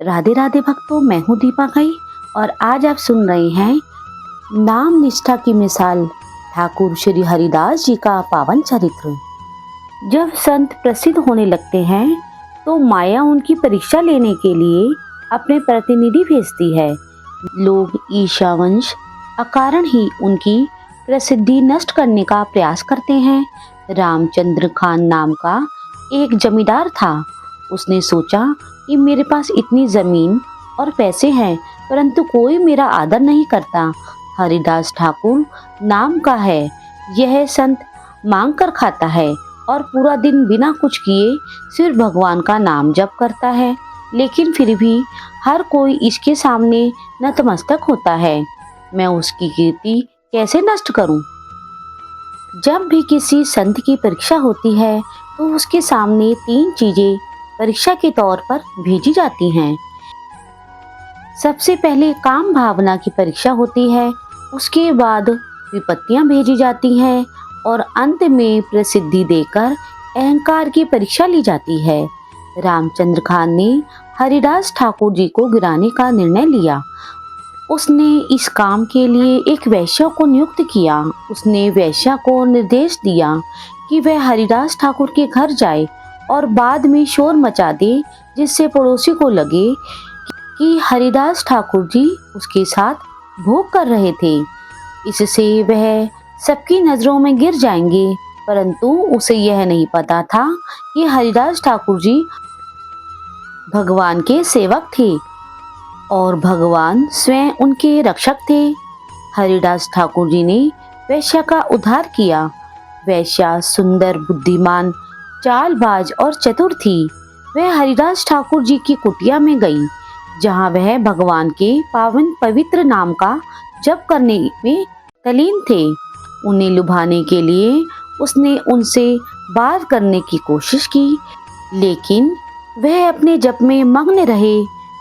राधे राधे भक्तों, मैं हूँ दीपा गई और आज आप सुन रहे हैं नाम निष्ठा की मिसाल ठाकुर श्री हरिदास जी का पावन चरित्र। जब संत प्रसिद्ध होने लगते हैं तो माया उनकी परीक्षा लेने के लिए अपने प्रतिनिधि भेजती है। लोग ईर्ष्यावश अकारण ही उनकी प्रसिद्धि नष्ट करने का प्रयास करते हैं। रामचंद्र खान नाम का एक जमींदार था। उसने सोचा कि मेरे पास इतनी जमीन और पैसे हैं, परंतु कोई मेरा आदर नहीं करता। हरिदास ठाकुर नाम का है, यह संत मांग कर खाता है और पूरा दिन बिना कुछ किए सिर्फ भगवान का नाम जप करता है, लेकिन फिर भी हर कोई इसके सामने नतमस्तक होता है। मैं उसकी कीर्ति कैसे नष्ट करूं? जब भी किसी संत की परीक्षा होती है तो उसके सामने 3 चीजें परीक्षा के तौर पर भेजी जाती हैं। सबसे पहले काम भावना की परीक्षा होती है, उसके बाद विपत्तियां भेजी जाती हैं और अंत में प्रसिद्धि देकर अहंकार की परीक्षा ली जाती है। रामचंद्र खान ने हरिदास ठाकुर जी को गिराने का निर्णय लिया। उसने इस काम के लिए एक वैश्या को नियुक्त किया। उसने वैश्या को निर्देश दिया कि वह हरिदास ठाकुर के घर जाए और बाद में शोर मचा दे, जिससे पड़ोसी को लगे कि हरिदास ठाकुर जी उसके साथ भोग कर रहे थे। इससे वह सबकी नजरों में गिर जाएंगे, परंतु उसे यह नहीं पता था कि हरिदास ठाकुर जी भगवान के सेवक थे और भगवान स्वयं उनके रक्षक थे। हरिदास ठाकुर जी ने वैश्या का उद्धार किया। वैश्या सुंदर, बुद्धिमान, चालबाज और चतुर थी। वह हरिदास ठाकुर जी की कुटिया में गई, जहां वह भगवान के पावन पवित्र नाम का जप करने में तल्लीन थे। उन्हें लुभाने के लिए उसने उनसे बात करने की कोशिश की, लेकिन वह अपने जप में मग्न रहे।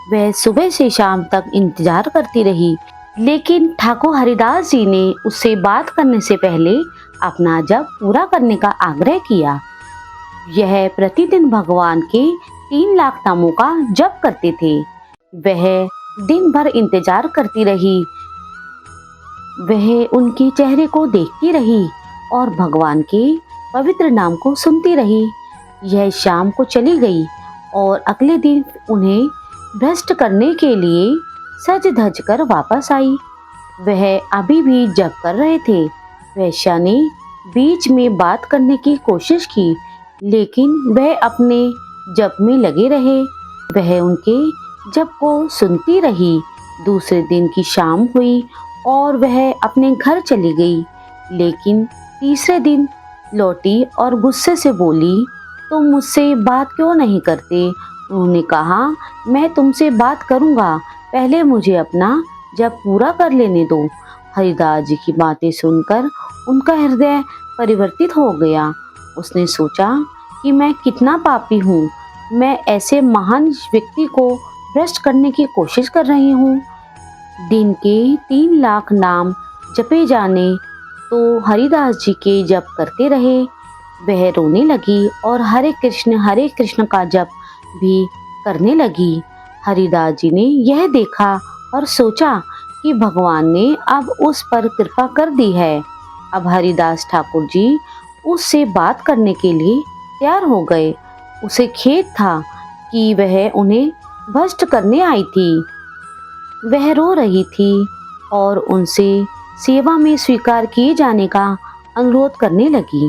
वह सुबह से शाम तक इंतजार करती रही, लेकिन ठाकुर हरिदास जी ने उससे बात करने से पहले अपना जप पूरा करने का आग्रह किया। यह प्रतिदिन भगवान के 3 लाख नामों का जप करते थे। वह दिन भर इंतजार करती रही। वह उनके चेहरे को देखती रही और भगवान के पवित्र नाम को सुनती रही। यह शाम को चली गई और अगले दिन उन्हें भ्रष्ट करने के लिए सज धज कर वापस आई। वह अभी भी जप कर रहे थे। वैश्या ने बीच में बात करने की कोशिश की, लेकिन वह अपने जप में लगे रहे। वह उनके जप को सुनती रही। दूसरे दिन की शाम हुई और वह अपने घर चली गई, लेकिन तीसरे दिन लौटी और गुस्से से बोली, तुम मुझसे बात क्यों नहीं करते? उन्होंने कहा, मैं तुमसे बात करूंगा, पहले मुझे अपना जप पूरा कर लेने दो। हरिदास जी की बातें सुनकर उनका हृदय परिवर्तित हो गया। उसने सोचा कि मैं कितना पापी हूँ। मैं ऐसे महान व्यक्ति को भ्रष्ट करने की कोशिश कर रही हूँ। दिन के 3 लाख नाम जपे जाने तो हरिदास जी के जप करते रहे। वह रोने लगी और हरे कृष्ण का जप भी करने लगी। हरिदास जी ने यह देखा और सोचा कि भगवान ने अब उस पर कृपा कर दी है। अब हरिदास ठाकुर जी उससे बात करने के लिए तैयार हो गए। उसे खेद था कि वह उन्हें भ्रष्ट करने आई थी। वह रो रही थी और उनसे सेवा में स्वीकार किए जाने का अनुरोध करने लगी।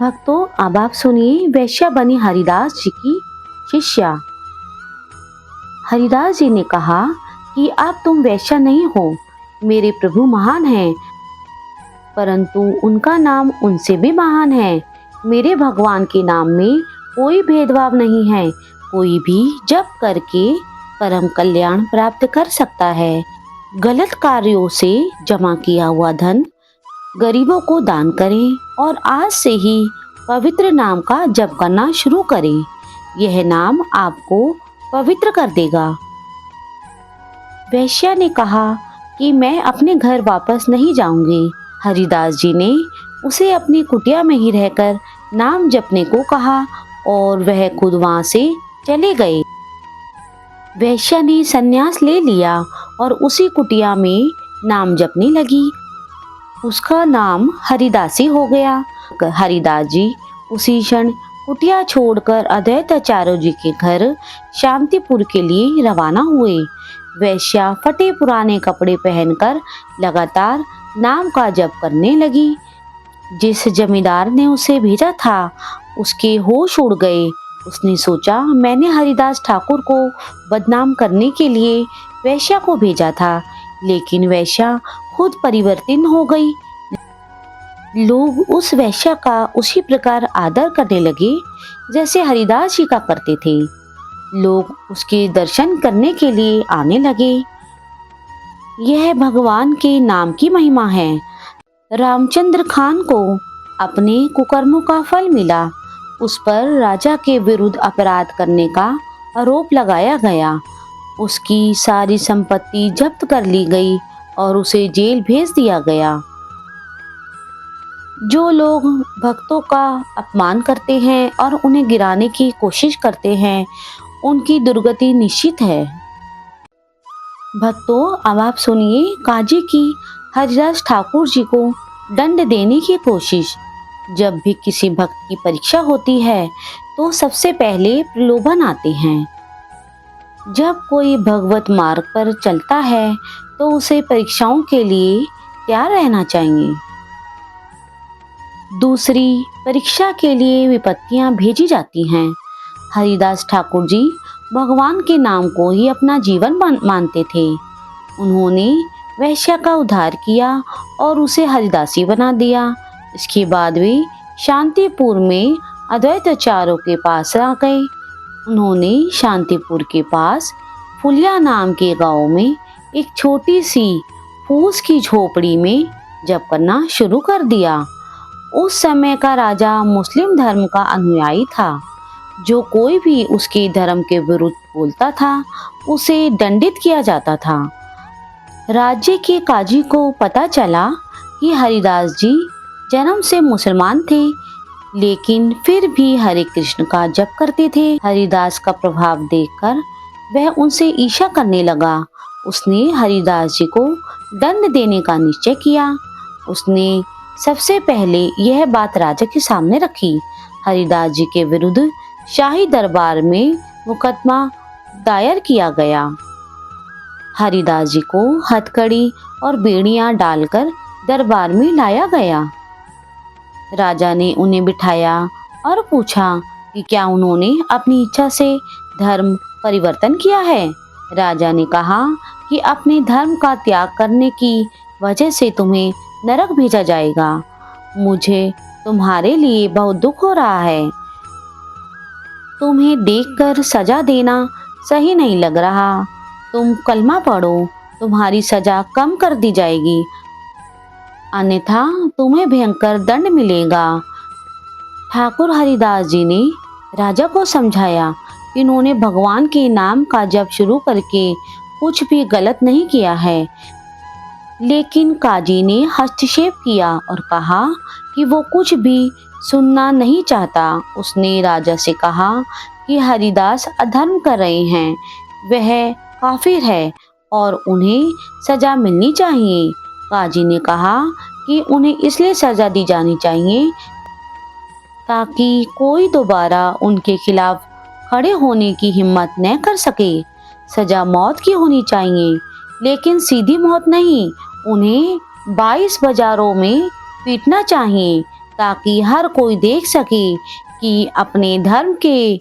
भक्तों, अब आप सुनिए वैश्या बनी हरिदास जी की शिष्या। हरिदास जी ने कहा कि अब तुम वैश्या नहीं हो, मेरे प्रभु महान हैं, परंतु उनका नाम उनसे भी महान है। मेरे भगवान के नाम में कोई भेदभाव नहीं है। कोई भी जप करके परम कल्याण प्राप्त कर सकता है। गलत कार्यों से जमा किया हुआ धन गरीबों को दान करें और आज से ही पवित्र नाम का जप करना शुरू करें। यह नाम आपको पवित्र कर देगा। वैश्या ने कहा कि मैं अपने घर वापस नहीं जाऊंगी। हरिदास जी ने उसे अपनी कुटिया में ही रहकर नाम जपने को कहा और वह खुद वहां से चले गए। वैश्या ने संन्यास ले लिया और उसी कुटिया में नाम जपने लगी। उसका नाम हरिदासी हो गया। हरिदास जी उसी क्षण कुटिया छोड़कर अद्वैताचार्य जी के घर शांतिपुर के लिए रवाना हुए। वैश्या फटे पुराने कपड़े पहनकर लगातार नाम का जप करने लगी। जिस जमींदार ने उसे भेजा था उसके होश उड़ गए। उसने सोचा, मैंने हरिदास ठाकुर को बदनाम करने के लिए वैश्या को भेजा था, लेकिन वैश्या खुद परिवर्तित हो गई। लोग उस वैश्या का उसी प्रकार आदर करने लगे जैसे हरिदास जी का करते थे। लोग उसके दर्शन करने के लिए आने लगे। यह भगवान के नाम की महिमा है। रामचंद्र खान को अपने कुकर्मों का फल मिला। उस पर राजा के विरुद्ध अपराध करने का आरोप लगाया गया। उसकी सारी संपत्ति जब्त कर ली गई और उसे जेल भेज दिया गया। जो लोग भक्तों का अपमान करते हैं और उन्हें गिराने की कोशिश करते हैं, उनकी दुर्गति निश्चित है। भक्तों, अब आप सुनिए काजी की हरिदास ठाकुर जी को दंड देने की कोशिश। जब भी किसी भक्त की परीक्षा होती है तो सबसे पहले प्रलोभन आते हैं। जब कोई भगवत मार्ग पर चलता है तो उसे परीक्षाओं के लिए तैयार रहना चाहिए। दूसरी परीक्षा के लिए विपत्तियां भेजी जाती हैं। हरिदास ठाकुर जी भगवान के नाम को ही अपना जीवन मानते थे। उन्होंने वैश्या का उद्धार किया और उसे हरिदासी बना दिया। इसके बाद वे शांतिपुर में अद्वैताचार्यों के पास आ गए। उन्होंने शांतिपुर के पास फुलिया नाम के गांव में एक छोटी सी फूस की झोपड़ी में जप करना शुरू कर दिया। उस समय का राजा मुस्लिम धर्म का अनुयायी था। जो कोई भी उसके धर्म के विरुद्ध बोलता था उसे दंडित किया जाता था। राज्य के काजी को पता चला कि हरिदास जी जन्म से मुसलमान थे, लेकिन फिर भी हरे कृष्ण का जप करते थे। हरिदास का प्रभाव देखकर वह उनसे ईर्ष्या करने लगा। उसने हरिदास जी को दंड देने का निश्चय किया। उसने सबसे पहले यह बात राजा के सामने रखी। हरिदास जी के विरुद्ध शाही दरबार में मुकदमा दायर किया गया। हरिदास जी को हथकड़ी और बेड़ियां डालकर दरबार में लाया गया। राजा ने उन्हें बिठाया और पूछा कि क्या उन्होंने अपनी इच्छा से धर्म परिवर्तन किया है। राजा ने कहा कि अपने धर्म का त्याग करने की वजह से तुम्हें नरक भेजा जाएगा। मुझे तुम्हारे लिए बहुत दुख हो रहा है। तुम्हें देखकर सजा देना सही नहीं लग रहा। तुम कलमा पढ़ो, तुम्हारी सजा कम कर दी जाएगी, अन्यथा तुम्हें भयंकर दंड मिलेगा। ठाकुर हरिदास जी ने राजा को समझाया कि उन्होंने भगवान के नाम का जप शुरू करके कुछ भी गलत नहीं किया है, लेकिन काजी ने हस्तक्षेप किया और कहा कि वो कुछ भी सुनना नहीं चाहता। उसने राजा से कहा कि हरिदास अधर्म कर रहे हैं, वह काफिर है और उन्हें सजा मिलनी चाहिए। काजी ने कहा कि उन्हें इसलिए सजा दी जानी चाहिए ताकि कोई दोबारा उनके खिलाफ खड़े होने की हिम्मत न कर सके। सजा मौत की होनी चाहिए, लेकिन सीधी मौत नहीं। उन्हें 22 बाजारों में पीटना चाहिए ताकि हर कोई देख सके कि अपने धर्म के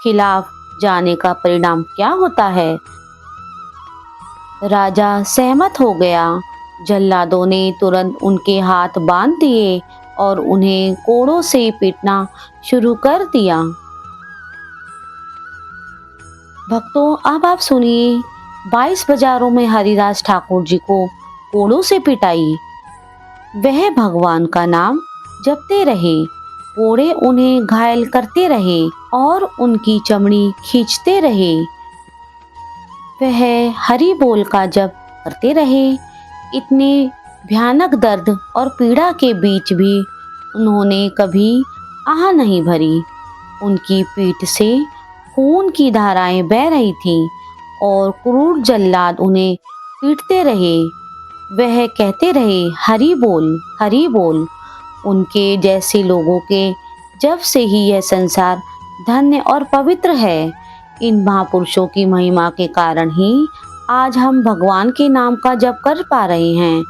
खिलाफ जाने का परिणाम क्या होता है। राजा सहमत हो गया। जल्लादों ने तुरंत उनके हाथ बांध दिए और उन्हें कोड़ों से पीटना शुरू कर दिया। भक्तों, अब आप सुनिए 22 बाजारों में हरिदास ठाकुर जी को कोड़ों से पिटाई। वह भगवान का नाम जपते रहे। कोड़े उन्हें घायल करते रहे और उनकी चमड़ी खींचते रहे। वह हरि बोल का जप करते रहे। इतने भयानक दर्द और पीड़ा के बीच भी उन्होंने कभी आह नहीं भरी। उनकी पीठ से खून की धाराएं बह रही थीं और क्रूर जल्लाद उन्हें पीटते रहे। वह कहते रहे, हरि बोल, हरि बोल। उनके जैसे लोगों के जब से ही यह संसार धन्य और पवित्र है। इन महापुरुषों की महिमा के कारण ही आज हम भगवान के नाम का जप कर पा रहे हैं।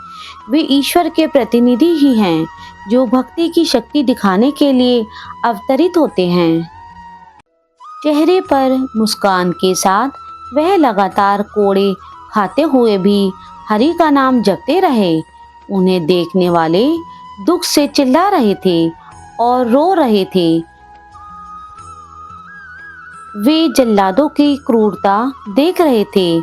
वे ईश्वर के प्रतिनिधि ही हैं, जो भक्ति की शक्ति दिखाने के लिए अवतरित होते हैं। चेहरे पर मुस्कान के साथ वह लगातार कोड़े खाते हुए भी हरि का नाम जपते रहे। उन्हें देखने वाले दुख से चिल्ला रहे थे और रो रहे थे। वे जल्लादों की क्रूरता देख रहे थे,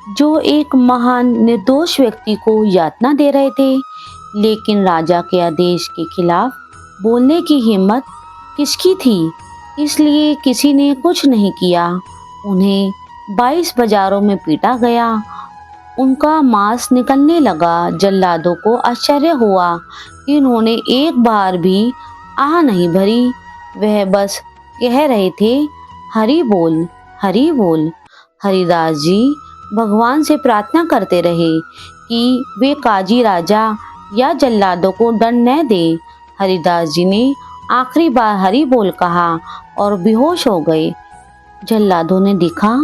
जो एक महान निर्दोष व्यक्ति को यातना दे रहे थे। लेकिन राजा के आदेश के खिलाफ बोलने की हिम्मत किसकी थी, इसलिए किसी ने कुछ नहीं किया। उन्हें 22 बाजारों में पीटा गया। उनका मांस निकलने लगा। जल्लादों को आश्चर्य हुआ कि उन्होंने एक बार भी आह नहीं भरी। वह बस कह रहे थे, हरि बोल, हरि बोल। हरिदास जी भगवान से प्रार्थना करते रहे कि वे काजी राजा या जल्लादों को दंड न दे। हरिदास जी ने आखिरी बार हरि बोल कहा और बेहोश हो गए। जल्लादों ने देखा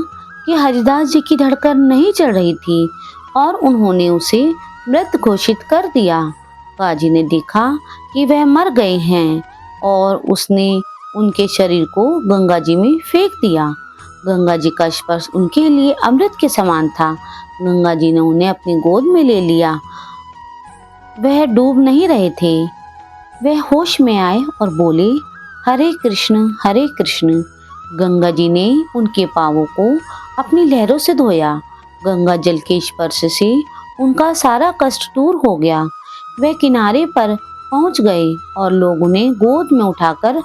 कि हरिदास जी की धड़कन नहीं चल रही थी और उन्होंने उसे मृत घोषित कर दिया। काजी ने देखा कि वह मर गए हैं और उसने उनके शरीर को गंगा जी में फेंक दिया। गंगा जी का स्पर्श उनके लिए अमृत के समान था। गंगा जी ने उन्हें अपनी गोद में ले लिया। वह डूब नहीं रहे थे। वह होश में आए और बोले, हरे कृष्ण, हरे कृष्ण। गंगा जी ने उनके पांवों को अपनी लहरों से धोया। गंगा जल के स्पर्श से उनका सारा कष्ट दूर हो गया। वे किनारे पर पहुंच गए और लोग उन्हें गोद में उठाकर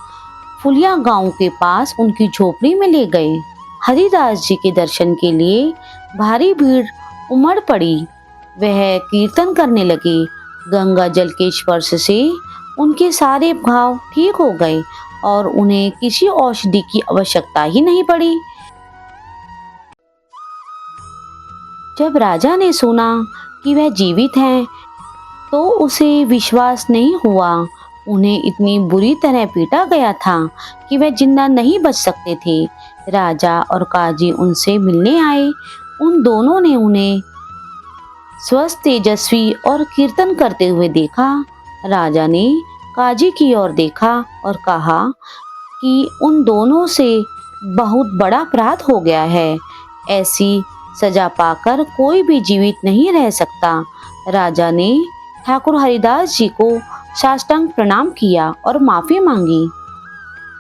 फुलिया गांव के पास उनकी झोपड़ी में ले गए। हरिदास जी के दर्शन के लिए भारी भीड़ उमड़ पड़ी। वह कीर्तन करने लगे। गंगा जल के स्पर्श से उनके सारे घाव ठीक हो गए और उन्हें किसी औषधि की आवश्यकता ही नहीं पड़ी। जब राजा ने सुना कि वह जीवित हैं, तो उसे विश्वास नहीं हुआ। उन्हें इतनी बुरी तरह पीटा गया था कि वह जिंदा नहीं बच सकते थे। राजा और काजी उनसे मिलने आए। उन दोनों ने उन्हें स्वस्थ, तेजस्वी और कीर्तन करते हुए देखा। राजा ने काजी की ओर देखा और कहा कि उन दोनों से बहुत बड़ा अपराध हो गया है। ऐसी सजा पाकर कोई भी जीवित नहीं रह सकता। राजा ने ठाकुर हरिदास जी को साष्टांग प्रणाम किया और माफी मांगी।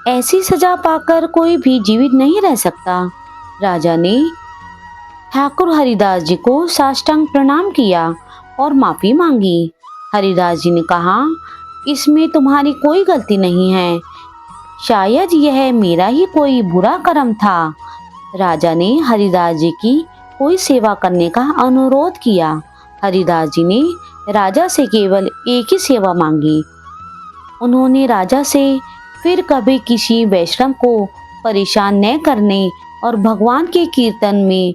ऐसी सजा पाकर कोई भी जीवित नहीं रह सकता। राजा ने ठाकुर हरिदास जी को साष्टांग प्रणाम किया और माफी मांगी। हरिदास जी ने कहा, इसमें तुम्हारी कोई गलती नहीं है। शायद यह मेरा ही कोई बुरा कर्म था। राजा ने हरिदास जी की कोई सेवा करने का अनुरोध किया। हरिदास जी ने राजा से केवल एक ही सेवा मांगी। उन्होंने राजा से फिर कभी किसी वैष्णव को परेशान न करने और भगवान के कीर्तन में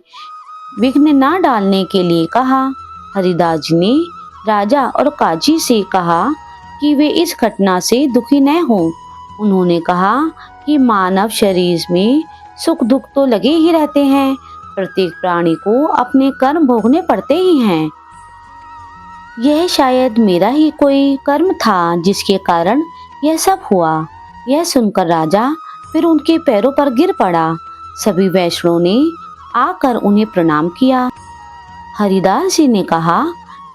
विघ्न न डालने के लिए कहा। हरिदास जी ने राजा और काजी से कहा कि वे इस घटना से दुखी न हों। उन्होंने कहा कि मानव शरीर में सुख दुख तो लगे ही रहते हैं। प्रत्येक प्राणी को अपने कर्म भोगने पड़ते ही हैं। यह शायद मेरा ही कोई कर्म था जिसके कारण यह सब हुआ। यह सुनकर राजा फिर उनके पैरों पर गिर पड़ा। सभी वैष्णवों ने आकर उन्हें प्रणाम किया। हरिदास जी ने कहा,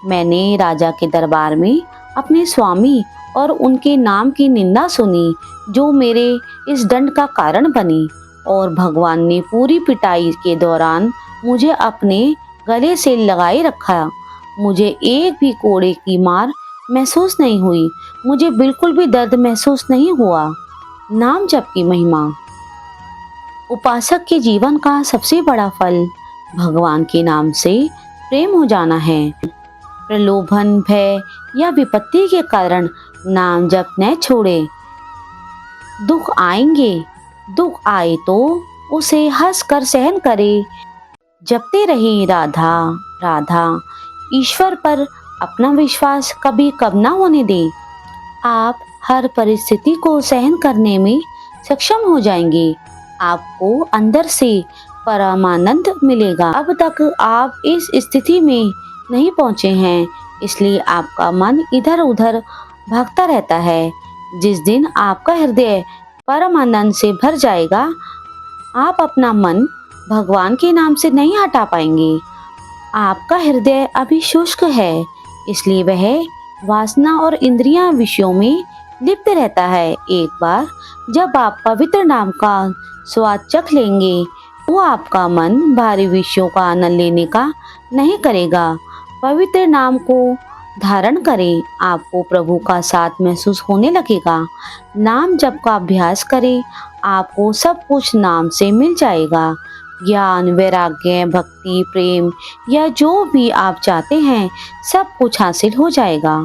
मैंने राजा के दरबार में अपने स्वामी और उनके नाम की निंदा सुनी, जो मेरे इस दंड का कारण बनी, और भगवान ने पूरी पिटाई के दौरान मुझे अपने गले से लगाए रखा। मुझे एक भी कोड़े की मार महसूस नहीं हुई। मुझे बिल्कुल भी दर्द महसूस नहीं हुआ। नाम जप की महिमा। उपासक के जीवन का सबसे बड़ा फल भगवान के नाम से प्रेम हो जाना है। प्रलोभन, भय या विपत्ति के कारण नाम जप न छोड़े। दुख आएंगे, दुख आए तो उसे हंसकर सहन करें। जपते रहे राधा राधा। ईश्वर पर अपना विश्वास कभी कम ना होने दें। आप हर परिस्थिति को सहन करने में सक्षम हो जाएंगे। आपको अंदर से परमानंद मिलेगा। अब तक आप इस स्थिति में नहीं पहुंचे हैं, इसलिए आपका मन इधर उधर भागता रहता है। जिस दिन आपका हृदय परमानंद से भर जाएगा, आप अपना मन भगवान के नाम से नहीं हटा पाएंगे। आपका हृदय अभी शुष्क है, इसलिए वह वासना और इंद्रियां विषयों में लिप्त रहता है। एक बार जब आप पवित्र नाम का स्वाद चख लेंगे, तो आपका मन भारी विषयों का आनंद लेने का नहीं करेगा। पवित्र नाम को धारण करें, आपको प्रभु का साथ महसूस होने लगेगा। नाम जप का अभ्यास करें, आपको सब कुछ नाम से मिल जाएगा। ज्ञान, वैराग्य, भक्ति, प्रेम या जो भी आप चाहते हैं, सब कुछ हासिल हो जाएगा।